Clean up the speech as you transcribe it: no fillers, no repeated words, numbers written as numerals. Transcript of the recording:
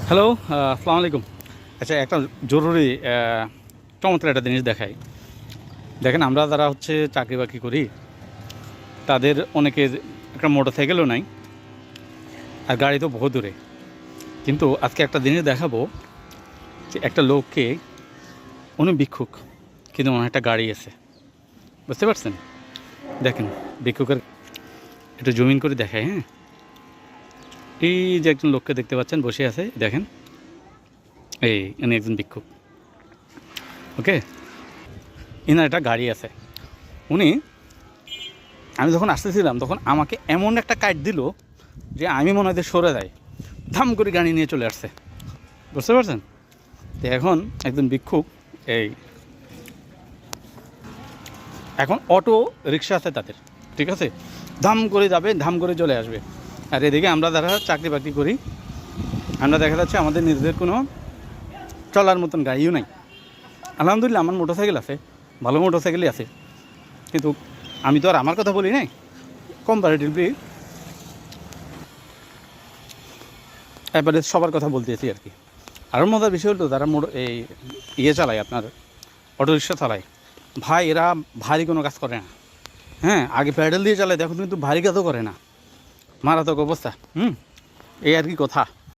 Hello, আসসালামু আলাইকুম। আচ্ছা, একটা জরুরি চমৎকার একটা জিনিস দেখাই। দেখেন, আমরা যারা হচ্ছে চাকরি বাকরি করি, তাদের অনেকের একটা মোটর সাইকেলও নাই, আর গাড়ি তো বহু দূরে। কিন্তু আজকে একটা জিনিস দেখাবো যে একটা লোককে, উনি ভিক্ষুক, কিন্তু ওনার একটা গাড়ি আছে। বুঝতে পারছেন? দেখেন, ভিক্ষুকের একটু জমিন করে দেখায়। হ্যাঁ, এই যে একজন লোককে দেখতে পাচ্ছেন বসে আছে, দেখেন, এই উনি একজন ভিক্ষুক। ওকে, এনার একটা গাড়ি আছে। উনি, আমি যখন আসতেছিলাম তখন আমাকে এমন একটা কাট দিল যে আমি মনে হয় যে সরে যাই, ধাম করে গাড়ি নিয়ে চলে আসছে। বুঝতে পারছেন? তো এখন একজন ভিক্ষুক, এই এখন অটো রিক্সা আছে তাদের, ঠিক আছে, ধাম করে যাবে, ধাম করে চলে আসবে। আর এদিকে আমরা যারা চাকরি বাকরি করি, আমরা দেখা যাচ্ছে আমাদের নিজেদের কোনো চলার মতন গাড়িও নাই। আলহামদুলিল্লাহ আমার মোটরসাইকেল আছে, ভালো মোটরসাইকেলই আছে, কিন্তু আমি তো আর আমার কথা বলি নাই, কম্পারেটিভলি এবারে সবার কথা বলতেছি আর কি। আরও মজার বিষয় হলো যারা এই চালায়, আপনার অটোরিক্সা চালায়, ভাই এরা ভারী কোনো কাজ করে না। হ্যাঁ, আগে প্যাডেল দিয়ে চালায়, দেখুন, কিন্তু ভারী কাজও করে না। মারাত্মক অবস্থা। এই আর কি কথা।